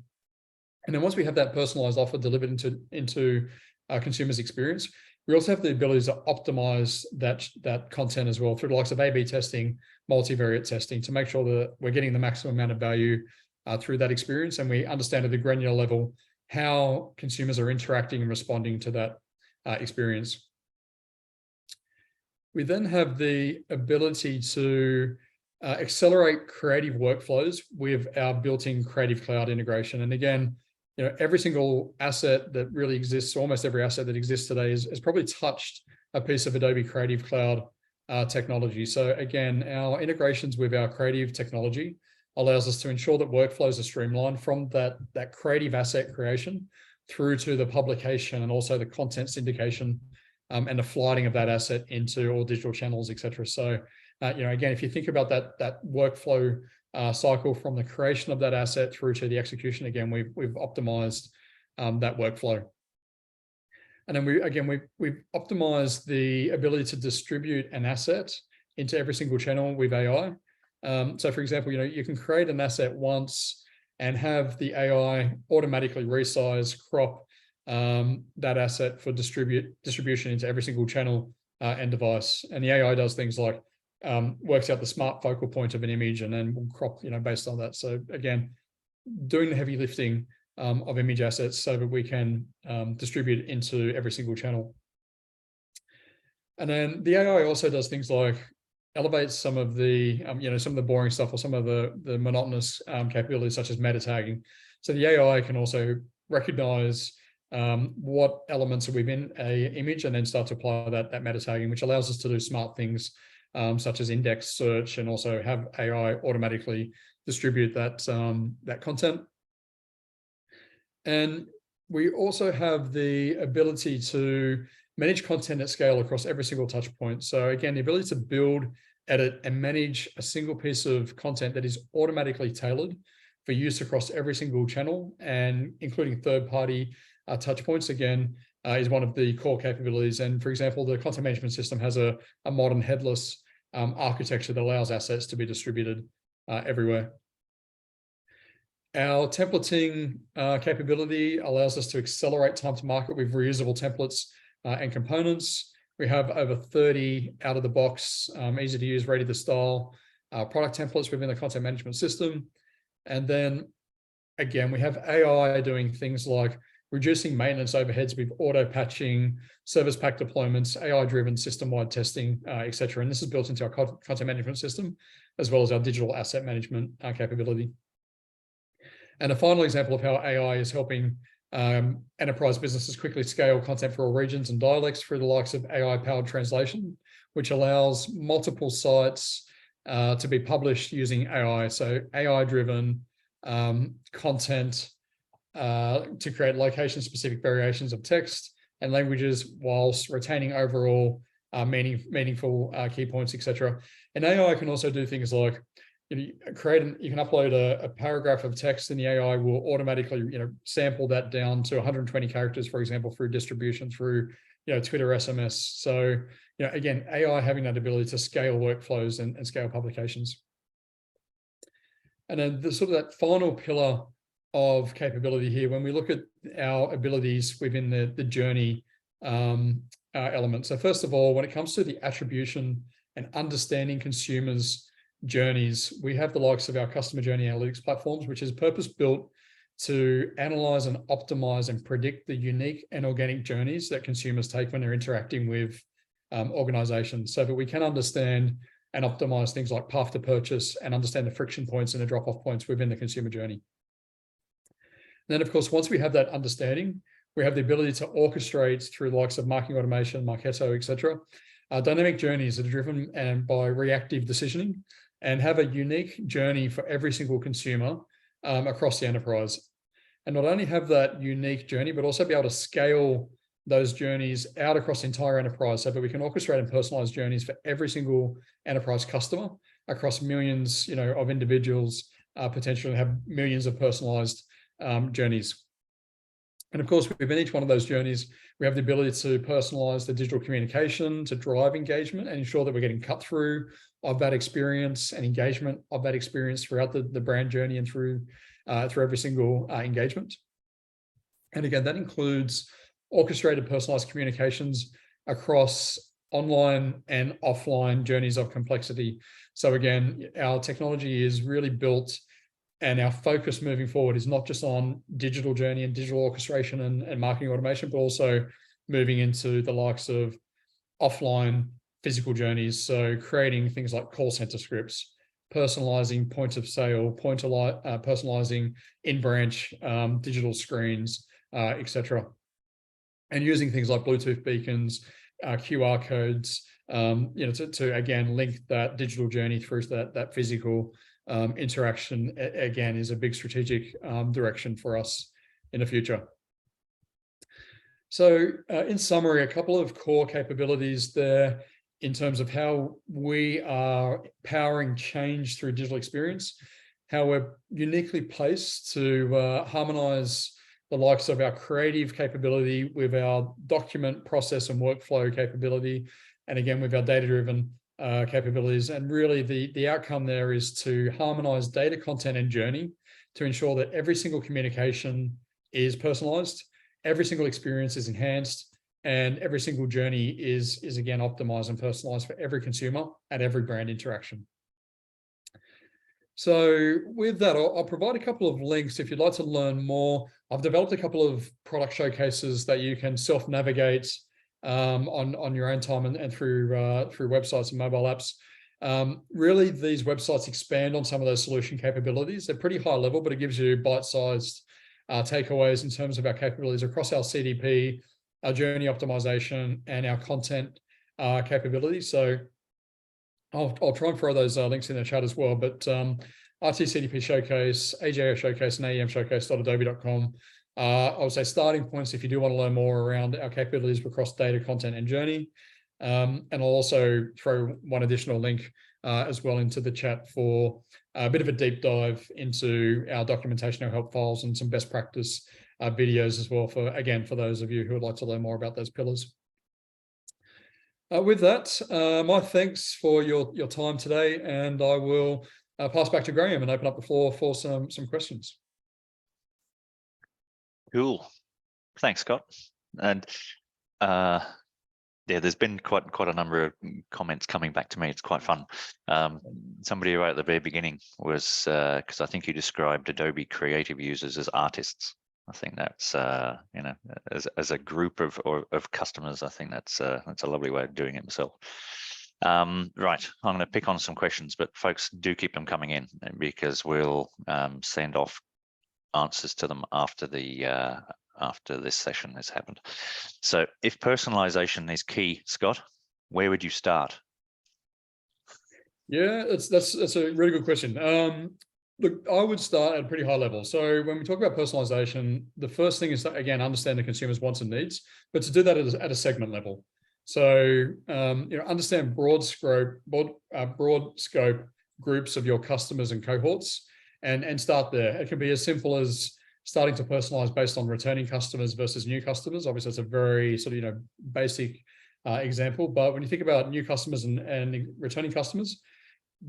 B: And then once we have that personalized offer delivered into our consumers' experience, we also have the ability to optimize that content as well through the likes of A/B testing, multivariate testing, to make sure that we're getting the maximum amount of value through that experience, and we understand at the granular level how consumers are interacting and responding to that experience. We then have the ability to accelerate creative workflows with our built-in Creative Cloud integration. And again, every single asset that really exists, almost every asset that exists today has probably touched a piece of Adobe Creative Cloud technology. So again, our integrations with our creative technology allows us to ensure that workflows are streamlined from that creative asset creation through to the publication and also the content syndication and the flighting of that asset into all digital channels, etc. So, again, if you think about that workflow cycle from the creation of that asset through to the execution, again, we've optimized that workflow. And then we've optimized the ability to distribute an asset into every single channel with AI. So for example, you can create an asset once and have the AI automatically resize, crop that asset for distribution into every single channel and device. And the AI does things like works out the smart focal point of an image and then will crop, based on that. So again, doing the heavy lifting of image assets so that we can distribute into every single channel. And then the AI also does things like elevates some of the, some of the boring stuff or some of the monotonous capabilities such as meta tagging. So the AI can also recognize what elements are within a image and then start to apply that meta tagging, which allows us to do smart things such as index search and also have AI automatically distribute that content. And we also have the ability to manage content at scale across every single touch point. So again, the ability to build, edit, and manage a single piece of content that is automatically tailored for use across every single channel, and including third-party touch points, again, is one of the core capabilities. And for example, the content management system has a modern headless architecture that allows assets to be distributed everywhere. Our templating capability allows us to accelerate time to market with reusable templates and components. We have over 30 out-of-the-box, easy to use, ready to style product templates within the content management system. And then again, we have AI doing things like reducing maintenance overheads with auto patching, service pack deployments, AI-driven system-wide testing, etc. And this is built into our content management system, as well as our digital asset management capability. And a final example of how AI is helping enterprise businesses quickly scale content for all regions and dialects through the likes of AI-powered translation, which allows multiple sites to be published using AI. So AI-driven content to create location-specific variations of text and languages whilst retaining overall meaningful key points, etc. And AI can also do things like you can upload a paragraph of text, and the AI will automatically sample that down to 120 characters, for example, through distribution through Twitter, SMS. So again, AI having that ability to scale workflows and scale publications. And then the sort of that final pillar of capability here, when we look at our abilities within the journey element. So first of all, when it comes to the attribution and understanding consumers' journeys, we have the likes of our customer journey analytics platforms, which is purpose-built to analyze and optimize and predict the unique and organic journeys that consumers take when they're interacting with organizations, so that we can understand and optimize things like path to purchase and understand the friction points and the drop-off points within the consumer journey. And then, of course, once we have that understanding, we have the ability to orchestrate through the likes of marketing automation, Marketo, etc. Dynamic journeys that are driven by reactive decisioning and have a unique journey for every single consumer across the enterprise. And not only have that unique journey, but also be able to scale those journeys out across the entire enterprise so that we can orchestrate and personalize journeys for every single enterprise customer across millions of individuals, potentially have millions of personalized journeys. And of course, within each one of those journeys, we have the ability to personalize the digital communication to drive engagement and ensure that we're getting cut through of that experience and engagement of that experience throughout the brand journey and through every single engagement. And again, that includes orchestrated personalized communications across online and offline journeys of complexity. So again, our technology is really built, and our focus moving forward is not just on digital journey and digital orchestration and marketing automation, but also moving into the likes of offline physical journeys. So creating things like call center scripts, personalizing point of sale, personalizing in-branch digital screens, etc. And using things like Bluetooth beacons, QR codes, to again link that digital journey through that physical interaction. Again, is a big strategic direction for us in the future. So in summary, a couple of core capabilities there in terms of how we are powering change through digital experience, how we're uniquely placed to harmonize the likes of our creative capability with our document process and workflow capability, and again, with our data-driven capabilities. And really the outcome there is to harmonize data, content, and journey to ensure that every single communication is personalized, every single experience is enhanced, and every single journey is again optimized and personalized for every consumer at every brand interaction. So with that, I'll provide a couple of links if you'd like to learn more. I've developed a couple of product showcases that you can self-navigate on your own time and through websites and mobile apps. Really, these websites expand on some of those solution capabilities. They're pretty high level, but it gives you bite-sized takeaways in terms of our capabilities across our CDP, our journey optimization, and our content capabilities. So I'll try and throw those links in the chat as well. But RT CDP Showcase, AJO Showcase, and AEM Showcase.adobe.com. I would say starting points if you do want to learn more around our capabilities across data, content, and journey. And I'll also throw one additional link as well into the chat for a bit of a deep dive into our documentation, our help files, and some best practice videos as well for those of you who would like to learn more about those pillars. With that, my thanks for your time today, and I will pass back to Graham and open up the floor for some questions.
A: Cool. Thanks, Scott. And yeah, there's been quite a number of comments coming back to me. It's quite fun. Somebody right at the very beginning was, because I think you described Adobe creative users as artists. I think that's you know, as a group of customers, I think that's a lovely way of doing it myself. Right, I'm going to pick on some questions, but folks, do keep them coming in because we'll send off answers to them after this session has happened. So if personalization is key, Scott, where would you start?
B: Yeah, that's a really good question. Look, I would start at a pretty high level. So when we talk about personalization, the first thing is to, again, understand the consumer's wants and needs, but to do that at a segment level. So you know, understand broad scope groups of your customers and cohorts, and start there. It can be as simple as starting to personalize based on returning customers versus new customers. Obviously, it's a very sort of, you know, basic example. But when you think about new customers and returning customers,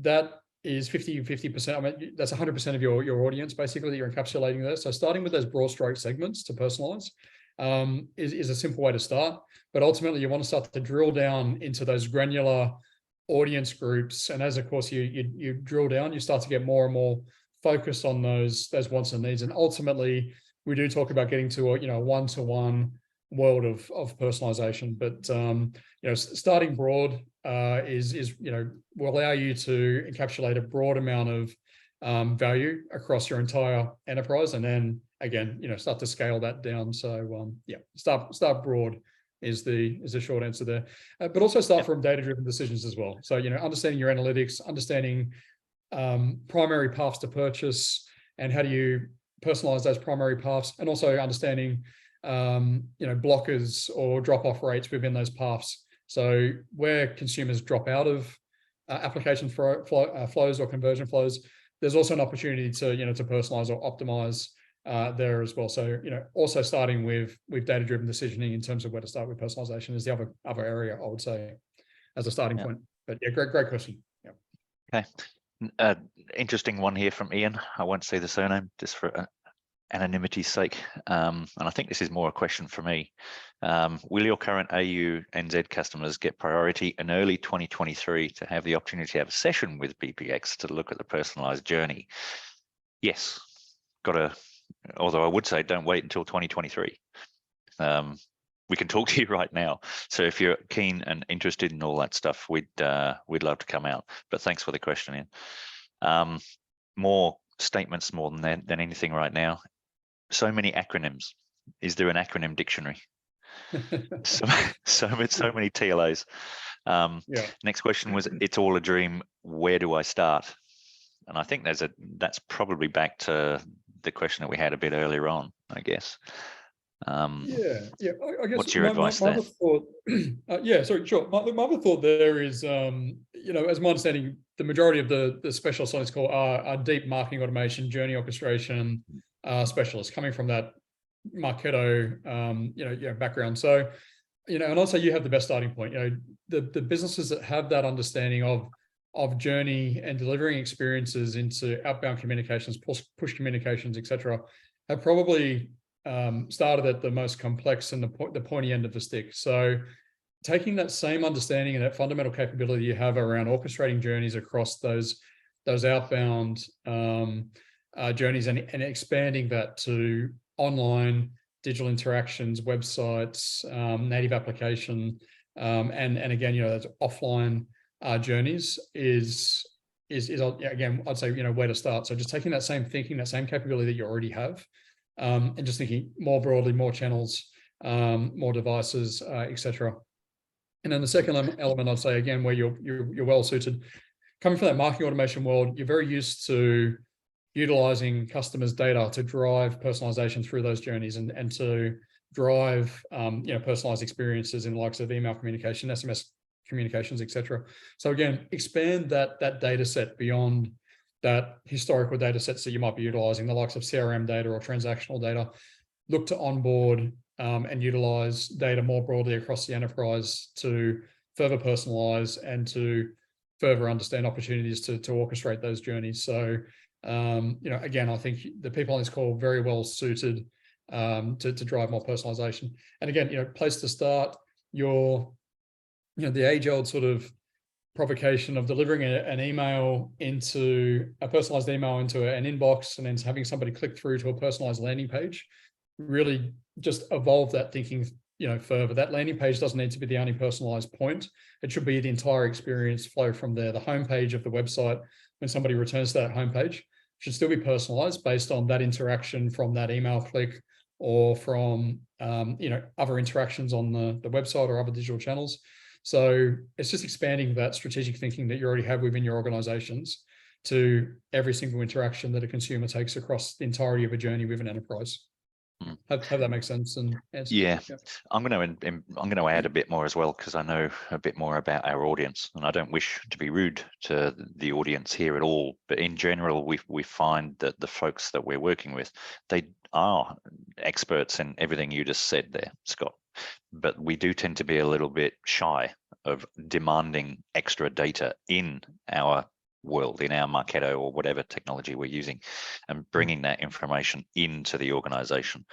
B: that is 50%. I mean, that's 100% of your audience, basically, that you're encapsulating there. So starting with those broad stroke segments to personalize is a simple way to start. But ultimately, you want to start to drill down into those granular audience groups. And as, of course, you drill down, you start to get more and more focused on those wants and needs. And ultimately, we do talk about getting to a, you know, one-to-one world of personalization. But you know, starting broad is you know, will allow you to encapsulate a broad amount of value across your entire enterprise, and then again, you know, start to scale that down. So yeah, start broad is the short answer there. But also start from data-driven decisions as well. So, you know, understanding your analytics, understanding primary paths to purchase, and how do you personalize those primary paths, and also understanding you know, blockers or drop-off rates within those paths. So where consumers drop out of application flows or conversion flows, there's also an opportunity to, you know, to personalize or optimize there as well. So, you know, also starting with data-driven decisioning in terms of where to start with personalization is the other area I would say as a starting point. But yeah, great question. Yeah.
A: Okay. Interesting one here from Ian. I won't say the surname just for anonymity's sake. And I think this is more a question for me. Will your current AU NZ customers get priority in early 2023 to have the opportunity to have a session with BluprintX to look at the personalized journey? Yes. Although I would say don't wait until 2023. We can talk to you right now. So if you're keen and interested in all that stuff, we'd love to come out. But thanks for the question, Ian. More statements more than anything right now. So many acronyms. Is there an acronym dictionary? so many TLAs. Next question was, it's all a dream. Where do I start? And I think that's probably back to the question that we had a bit earlier on, I guess. I guess
B: what's
A: your advice there?
B: Thought, yeah, sorry, sure. My other thought there is, you know, as my understanding, the majority of the specialists on this call are deep marketing automation, journey orchestration specialists coming from that Marketo, you know, background. So, you know, and also you have the best starting point. You know, the businesses that have that understanding of journey and delivering experiences into outbound communications, push communications, etc., have probably started at the most complex and the pointy end of the stick. So taking that same understanding and that fundamental capability you have around orchestrating journeys across those outbound journeys and expanding that to online digital interactions, websites, native application, and again, you know, that's offline journeys is again, I'd say, where to start. So just taking that same thinking, that same capability that you already have, and just thinking more broadly, more channels, more devices, etc. And then the second element, I'd say, again, where you're well suited, coming from that marketing automation world, you're very used to utilizing customers' data to drive personalization through those journeys and to drive personalized experiences in the likes of email communication, SMS communications, etc. So again, expand that data set beyond that historical data sets that you might be utilizing, the likes of CRM data or transactional data. Look to onboard and utilize data more broadly across the enterprise to further personalize and to further understand opportunities to orchestrate those journeys. So, again, I think the people on this call are very well suited to drive more personalization. And again, place to start the age-old sort of provocation of delivering an email into a personalized email into an inbox and then having somebody click through to a personalized landing page. Really just evolve that thinking, further. That landing page doesn't need to be the only personalized point. It should be the entire experience flow from there. The homepage of the website, when somebody returns to that homepage, should still be personalized based on that interaction from that email click or from other interactions on the website or other digital channels. So it's just expanding that strategic thinking that you already have within your organizations to every single interaction that a consumer takes across the entirety of a journey with an enterprise. Have that make sense? And
A: yeah, I'm going to add a bit more as well, because I know a bit more about our audience, and I don't wish to be rude to the audience here at all. But in general, we find that the folks that we're working with, they are experts in everything you just said there, Scott. But we do tend to be a little bit shy of demanding extra data in our world, in our Marketo or whatever technology we're using, and bringing that information into the organization.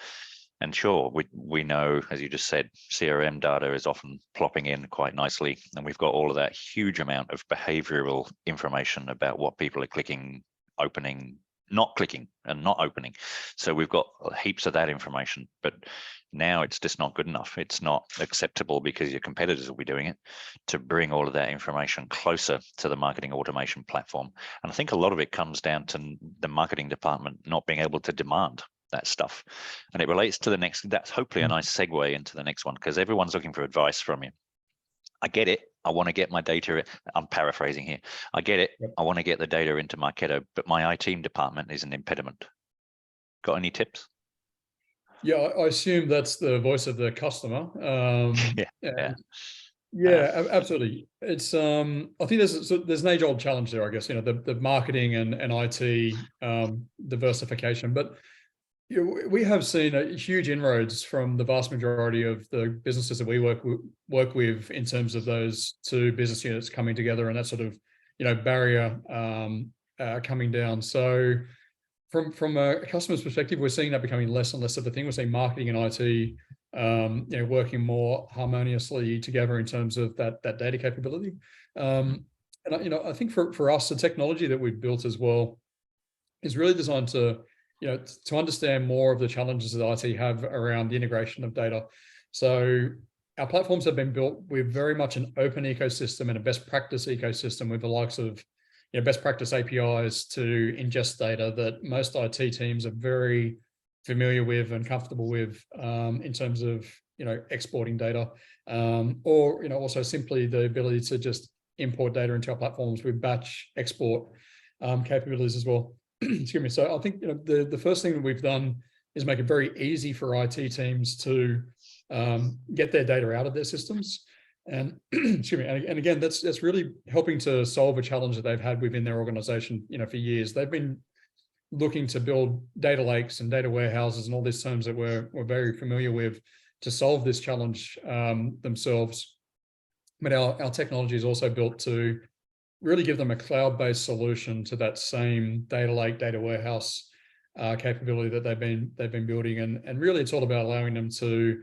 A: And sure, we know, as you just said, CRM data is often plopping in quite nicely, and we've got all of that huge amount of behavioral information about what people are clicking, opening, not clicking, and not opening. So we've got heaps of that information, but now it's just not good enough. It's not acceptable, because your competitors will be doing it, to bring all of that information closer to the marketing automation platform. And I think a lot of it comes down to the marketing department not being able to demand that stuff. And it relates to the next, that's hopefully a nice segue into the next one, because everyone's looking for advice from you. I get it. I want to get my data. I'm paraphrasing here. I get it. I want to get the data into Marketo, but my IT department is an impediment. Got any tips?
B: Yeah, I assume that's the voice of the customer. Absolutely. It's I think there's an age-old challenge there, I guess, the marketing and IT diversification. But we have seen a huge inroads from the vast majority of the businesses that we work with in terms of those two business units coming together, and that sort of barrier coming down. So from a customer's perspective, we're seeing that becoming less and less of a thing. We're seeing marketing and IT working more harmoniously together in terms of that data capability. And I think for us, the technology that we've built as well is really designed to understand more of the challenges that IT have around the integration of data. So our platforms have been built with very much an open ecosystem and a best practice ecosystem, with the likes of best practice APIs to ingest data that most IT teams are very familiar with and comfortable with in terms of exporting data, or also simply the ability to just import data into our platforms with batch export capabilities as well. Excuse me. So I think the first thing that we've done is make it very easy for IT teams to get their data out of their systems. And excuse me, and again, that's really helping to solve a challenge that they've had within their organization, for years. They've been looking to build data lakes and data warehouses and all these terms that we're very familiar with to solve this challenge themselves. But our technology is also built to really give them a cloud-based solution to that same data lake, data warehouse capability that they've been building. And really, it's all about allowing them to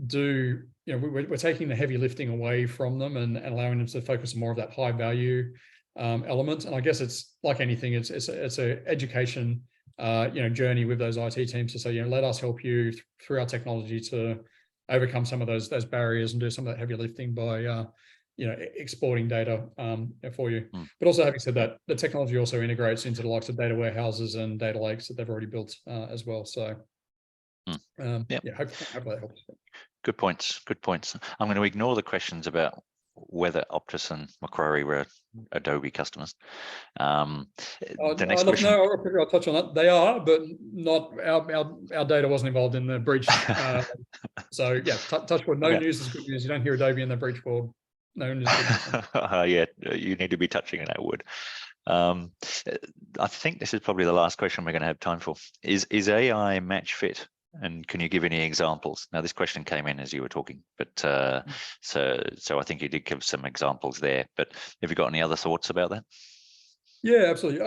B: do, we're taking the heavy lifting away from them and allowing them to focus on more of that high value element. And I guess it's like anything, it's an education journey with those IT teams to say, let us help you through our technology to overcome some of those barriers and do some of that heavy lifting by exporting data for you. But also, having said that, the technology also integrates into the likes of data warehouses and data lakes that they've already built as well. So yeah, hopefully that helps.
A: Good points. Good points. I'm going to ignore the questions about whether Optus and Macquarie were Adobe customers. The next question.
B: I'll touch on that. They are, but not our data wasn't involved in the breach. So yeah, touch wood. No news is good news. You don't hear Adobe in the breach world. No news is good news.
A: Yeah, you need to be touching that wood. I think this is probably the last question we're going to have time for. Is AI match fit? And can you give any examples? Now, this question came in as you were talking, but so I think you did give some examples there. But have you got any other thoughts about that?
B: Yeah, absolutely.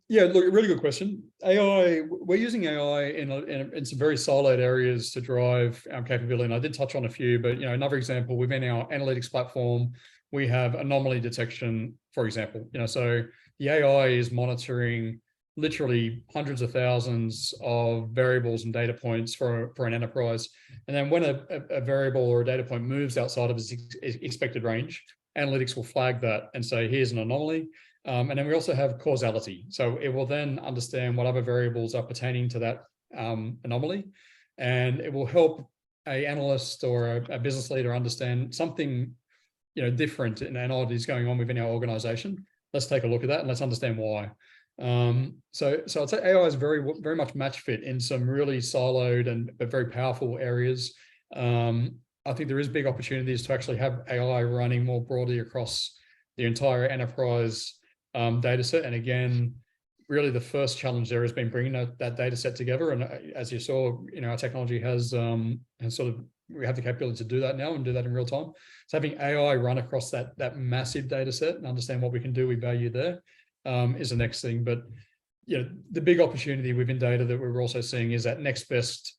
B: Yeah, look, really good question. AI, we're using AI in some very siloed areas to drive our capability. And I did touch on a few, but another example within our analytics platform, we have anomaly detection, for example. So the AI is monitoring literally hundreds of thousands of variables and data points for an enterprise. And then when a variable or a data point moves outside of its expected range, analytics will flag that and say, here's an anomaly. And then we also have causality. So it will then understand what other variables are pertaining to that anomaly. And it will help an analyst or a business leader understand something different and odd is going on within our organization. Let's take a look at that and let's understand why. So I'd say AI is very much match fit in some really siloed but very powerful areas. I think there is big opportunities to actually have AI running more broadly across the entire enterprise data set. And again, really the first challenge there has been bringing that data set together. And as you saw, our technology has we have the capability to do that now and do that in real time. So having AI run across that massive data set and understand what we can do with value there is the next thing. But the big opportunity within data that we're also seeing is that next best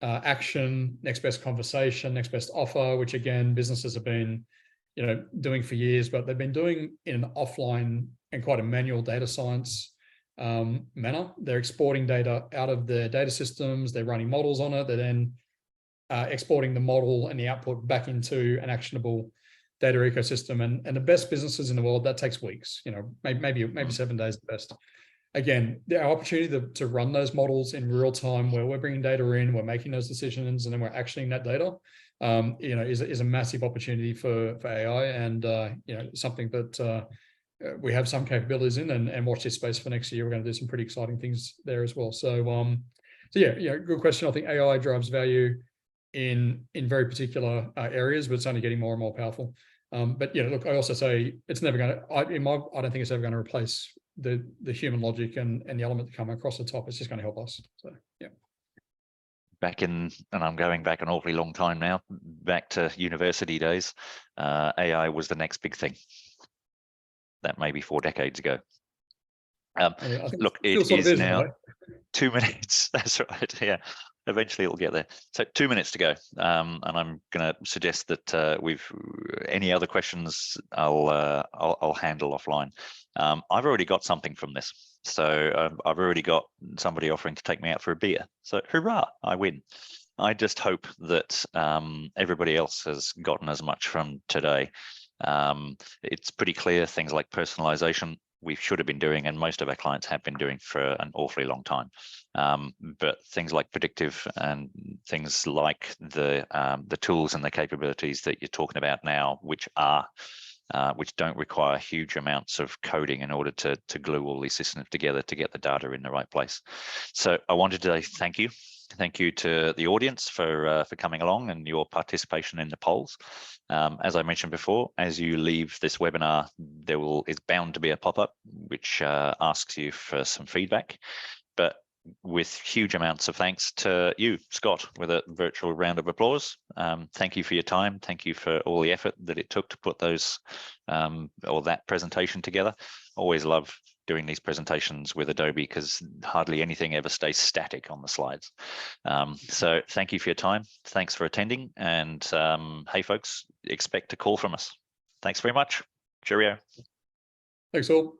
B: action, next best conversation, next best offer, which again, businesses have been doing for years, but they've been doing in an offline and quite a manual data science manner. They're exporting data out of their data systems, they're running models on it, they're then exporting the model and the output back into an actionable data ecosystem. And the best businesses in the world, that takes weeks, maybe 7 days at best. Again, our opportunity to run those models in real time where we're bringing data in, we're making those decisions, and then we're actioning that data, is a massive opportunity for AI, and something that we have some capabilities in, and watch this space for next year. We're going to do some pretty exciting things there as well. So yeah, good question. I think AI drives value in very particular areas, but it's only getting more and more powerful. But look, I also say it's never going to. I don't think it's ever going to replace the human logic and the element that come across the top. It's just going to help us. So yeah.
A: And I'm going back an awfully long time now, back to university days. AI was the next big thing. That may be 4 decades ago. Look, it is now 2 minutes. That's right. Yeah, eventually it'll get there. So 2 minutes to go, and I'm going to suggest that any other questions I'll handle offline. I've already got something from this, so I've already got somebody offering to take me out for a beer. So hurrah, I win. I just hope that everybody else has gotten as much from today. It's pretty clear things like personalization we should have been doing, and most of our clients have been doing for an awfully long time. But things like predictive and things like the tools and the capabilities that you're talking about now, which don't require huge amounts of coding in order to glue all these systems together to get the data in the right place. So I wanted to say thank you. Thank you to the audience for coming along and your participation in the polls. As I mentioned before, as you leave this webinar, is bound to be a pop-up which asks you for some feedback. But with huge amounts of thanks to you, Scott, with a virtual round of applause. Thank you for your time. Thank you for all the effort that it took to put those or that presentation together. Always love doing these presentations with Adobe because hardly anything ever stays static on the slides. So thank you for your time. Thanks for attending. And hey, folks, expect a call from us. Thanks very much. Cheerio.
B: Thanks all.